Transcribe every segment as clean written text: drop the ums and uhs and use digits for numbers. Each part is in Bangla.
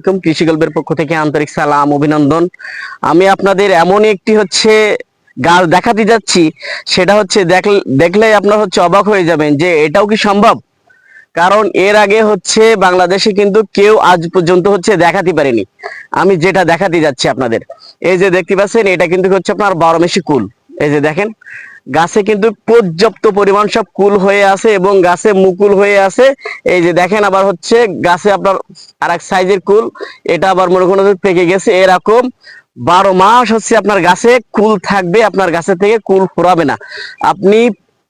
আলাইকুম। কৃষি গল্পের পক্ষ থেকে আন্তরিক সালাম, অভিনন্দন। আমি আপনাদের এমন একটি গাছ দেখাতে যাচ্ছি, সেটা দেখলেই আপনার অবাক হয়ে যাবেন যে এটাও কি সম্ভব। কারণ এর আগে বাংলাদেশে কিন্তু কেউ আজ পর্যন্ত দেখাতে পারেনি। আমি যেটা দেখাতে যাচ্ছি আপনাদের, এই যে দেখতে পাচ্ছেন, এটা কিন্তু আপনার 12 মাসি কুল। এই যে দেখেন, গাছে কিন্তু পর্যাপ্ত পরিমাণ সব কুল হয়ে আছে এবং গাছে মুকুল হয়ে আছে। এই যে দেখেন, আবার গাছে আপনার আর এক সাইজের কুল, এটা আবার মনে করেন পেকে গেছে। এরকম 12 মাস আপনার গাছে কুল থাকবে, আপনার গাছে থেকে কুল ফুরাবে না। আপনি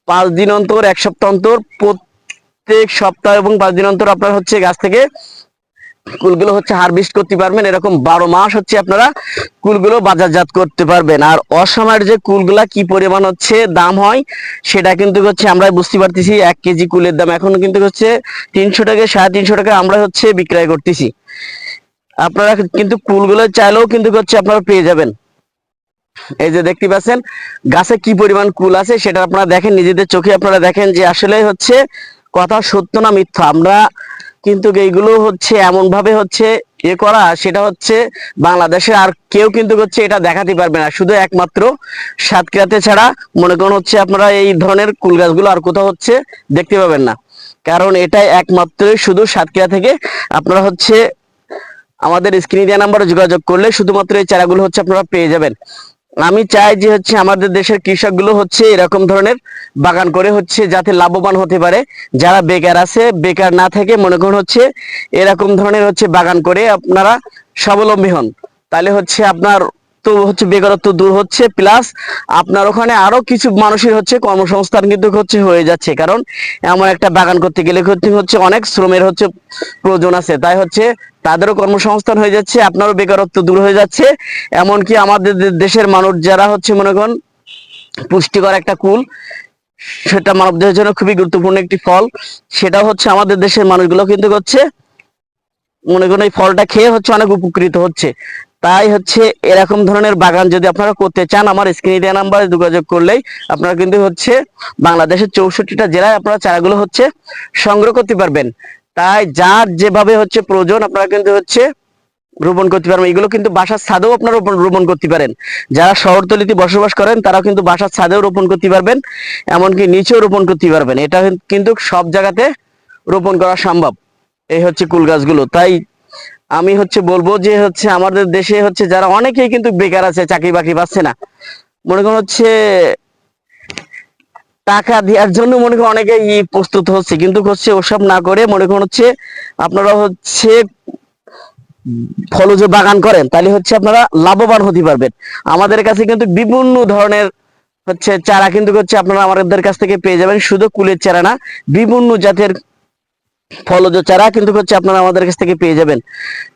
5 দিন অন্তর, 1 সপ্তাহ অন্তর, প্রত্যেক সপ্তাহ এবং 5 দিন অন্তর আপনার গাছ থেকে কুলগুলো হারভেস্ট করতে পারবেন। এরকম 12 মাস আপনারা কুলগুলো বাজারজাত করতে পারবেন। আর অসময়ের যে কুলগুলা কি পরিমাণ দাম হয়, সেটা কিন্তু আমরা বুঝতে পারতেছি। 1 কেজি কুলের দাম এখন কিন্তু 300 টাকা, 350 টাকা আমরা বিক্রয় করতেছি। আপনারা কিন্তু কুলগুলো চাইলেও কিন্তু আপনারা পেয়ে যাবেন। এই যে দেখতে পাচ্ছেন গাছে কি পরিমাণ কুল আছে, সেটা আপনারা দেখেন, নিজেদের চোখে আপনারা দেখেন যে আসলে কথা সত্য না মিথ্যা। আমরা কিন্তু এইগুলো এমন ভাবে করা, সেটা বাংলাদেশে আর কেউ কিন্তু এটা দেখাতে পারবে না, শুধু একমাত্র সাতক্ষীরাতে ছাড়া। মনে করুন আপনারা এই ধরনের কুল গাছগুলো আর কোথাও দেখতে পাবেন না। কারণ এটাই একমাত্র শুধু সাতক্ষীরা থেকে আপনারা আমাদের স্ক্রিনে দেওয়া নাম্বারে যোগাযোগ করলে শুধুমাত্র এই চারাগুলো আপনারা পেয়ে যাবেন। আমি চাই যে আমাদের দেশের কৃষকগুলো এরকম ধরনের বাগান করে যাতে লাভবান হতে পারে। যারা বেকার আছে, বেকার না থেকে মনে করুন এরকম ধরনের বাগান করে আপনারা স্বাবলম্বী হন। তাহলে আপনার তো বেকারত্ব দূর হচ্ছে, প্লাস আপনার ওখানে আরো কিছু মানুষের কর্মসংস্থান কিন্তু হয়ে যাচ্ছে। কারণ এমন একটা বাগান করতে গেলে অনেক শ্রমের প্রয়োজন আছে, তাই তাদেরও কর্মসংস্থান হয়ে যাচ্ছে, আপনারও বেকারত্ব দূর হয়ে যাচ্ছে। এমনকি আমাদের দেশের মানুষ যারা মনে করেন পুষ্টিকর একটা কুল, সেটা মানবদেহের জন্য খুবই গুরুত্বপূর্ণ একটি ফল, সেটা আমাদের দেশের মানুষগুলো কিন্তু মনে করেন এই ফলটা খেয়ে অনেক উপকৃত হচ্ছে। তাই এরকম ধরনের বাগান যদি আপনারা করতে চান, আমার স্ক্রিনে দেওয়া নাম্বারে যোগাযোগ করলেই আপনারা কিন্তু বাংলাদেশের 64টা জেলায় আপনারা চারাগুলো সংগ্রহ করতে পারবেন। তাই যার যেভাবে প্রয়োজন আপনারা কিন্তু রোপণ করতে পারবেন। এগুলো কিন্তু বাসার ছাদেও আপনারা রোপণ করতে পারেন। যারা শহরতলিতে বসবাস করেন তারাও কিন্তু বাসার ছাদেও রোপণ করতে পারবেন, এমনকি নিচেও রোপণ করতে পারবেন। এটা কিন্তু সব জায়গাতে রোপণ করা সম্ভব, এই কুল গাছগুলো। তাই আমি বলবো যে আমাদের দেশে যারা অনেকেই কিন্তু বেকার আছে, চাকরি বাকরি পাচ্ছে না, মনে করেন টাকা দেওয়ার জন্য মনে করেন অনেকেই প্রস্তুত হচ্ছে, কিন্তু ওসব না করে মনে করেন আপনারা ফলজ বাগান করেন, তাহলে আপনারা লাভবান হতে পারবেন। আমাদের কাছে কিন্তু বিভিন্ন ধরনের চারা কিন্তু আপনারা আমাদের কাছ থেকে পেয়ে যাবেন। শুধু কুলের চারা না, বিভিন্ন জাতের ফলজ চারা কিন্তু আপনারা আমাদের কাছ থেকে পেয়ে যাবেন।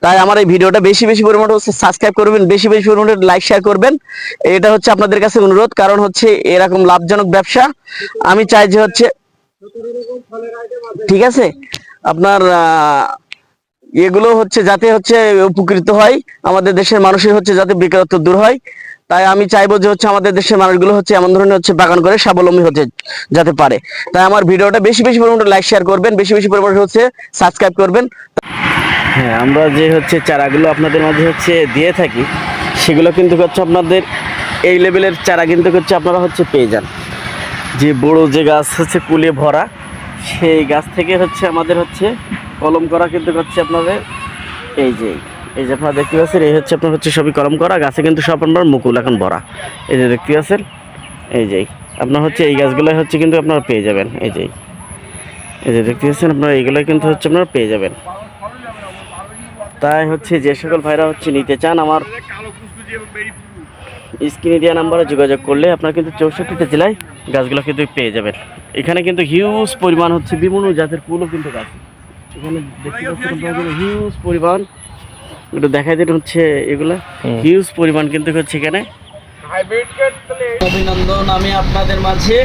তাই আমার এই ভিডিওটা বেশি বেশি পরিমাণে সাবস্ক্রাইব করবেন, বেশি বেশি পরিমাণে লাইক শেয়ার করবেন। এটা আপনাদের কাছে অনুরোধ, কারণ এরকম লাভজনক ব্যবসা আমি চাই যে ঠিক আছে আপনার এগুলো যাতে উপকৃত হয়, আমাদের দেশের মানুষের যাতে বেকারত্ব দূর হয়। তাই আমি চাইবো যে আমাদের দেশের মানুষগুলো এমন ধরনের বাগান করে স্বাবলম্বী হতে যাতে পারে। তাই আমার ভিডিওটা বেশি বেশি পরিমাণে লাইক শেয়ার করবেন, বেশি বেশি পরিমাণে সাবস্ক্রাইব করবেন। হ্যাঁ, আমরা যে চারাগুলো আপনাদের মাঝে দিয়ে থাকি, সেগুলো কিন্তু আপনাদের এই লেভেলের চারা কিন্তু আপনারা আপনারা পেয়ে যান। যে বড় যে গাছ কুলে ভরা, সেই গাছ থেকে আমাদের কলম করা কিন্তু আপনাদের এই যে আপনারা দেখতে পাচ্ছেন, এই আপনার সবই কলম করা গাছে কিন্তু সব আপনার মুকুল এখন ভরা। এই যে দেখতে পাচ্ছেন, এই যে আপনার এই গাছগুলো কিন্তু আপনারা পেয়ে যাবেন। এই যে দেখতে পাচ্ছেন, আপনারা এইগুলোই কিন্তু আপনারা পেয়ে যাবেন। তাই যে সকল ভাইরা নিতে চান, আমার স্ক্রিনে দেওয়া নাম্বারে যোগাযোগ করলে আপনারা কিন্তু 64টা জেলায় গাছগুলো কিন্তু পেয়ে যাবেন। এখানে কিন্তু হিউজ পরিমাণ বিভিন্ন জাতের ফুলও কিন্তু গাছ এখানে দেখতে পাচ্ছেন, হিউজ পরিমাণ। একটু দেখাই দিন এগুলো হিউজ পরিমাণ কিন্তু এখানে। অভিনন্দন, আমি আপনাদের মাঝে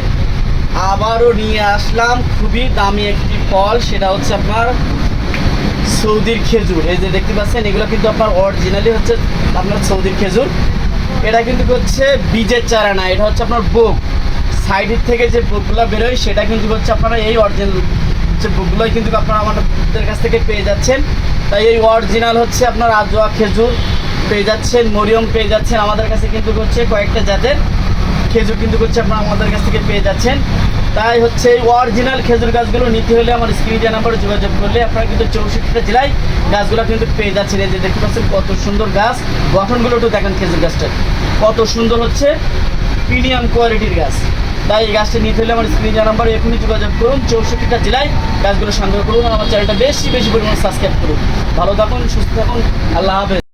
আবারও নিয়ে আসলাম খুবই দামি একটি ফল, সেটা আপনার সৌদির খেজুর। এই যে দেখতে পাচ্ছেন, এগুলো কিন্তু আপনার অরিজিনালি আপনার সৌদির খেজুর। এটা কিন্তু বীজের চারা না, এটা আপনার বোক। সাইডের থেকে যে বোকগুলো বেরোয়, সেটা কিন্তু আপনারা এই অরিজিনাল বুকগুলোই কিন্তু আপনারা আমাদের কাছ থেকে পেয়ে যাচ্ছেন। তাই এই অরিজিনাল হচ্ছে আপনার আজোয়া খেজুর পেয়ে যাচ্ছেন, মরিয়ম পেয়ে যাচ্ছেন। আমাদের কাছে কিন্তু হচ্ছে কয়েকটা জাতের খেজুর কিন্তু হচ্ছে আপনারা আমাদের কাছ থেকে পেয়ে যাচ্ছেন। তাই হচ্ছে এই অরিজিনাল খেজুর গাছগুলো নিতে হলে আমার স্ক্রিন দেওয়া নাম্বারে যোগাযোগ করলে আপনারা কিন্তু 64টা জেলায় গাছগুলো কিন্তু পেয়ে যাচ্ছেন। এই যে দেখতে পাচ্ছেন কত সুন্দর গাছ, গঠনগুলো একটু দেখেন খেজুর গাছটা কত সুন্দর হচ্ছে, প্রিমিয়াম কোয়ালিটির গাছ। তাই এই গাছটা নিতে হলে আমার স্ক্রিন দেওয়া নাম্বারে এখনই যোগাযোগ করুন। 64টা জেলায় গাছগুলো সংগ্রহ করুন আর আমার চ্যানেলটা বেশি বেশি পরিমাণে সাবস্ক্রাইব করুন। ভালো থাকুন, সুস্থ থাকুন, আল্লাহ হাফেজ।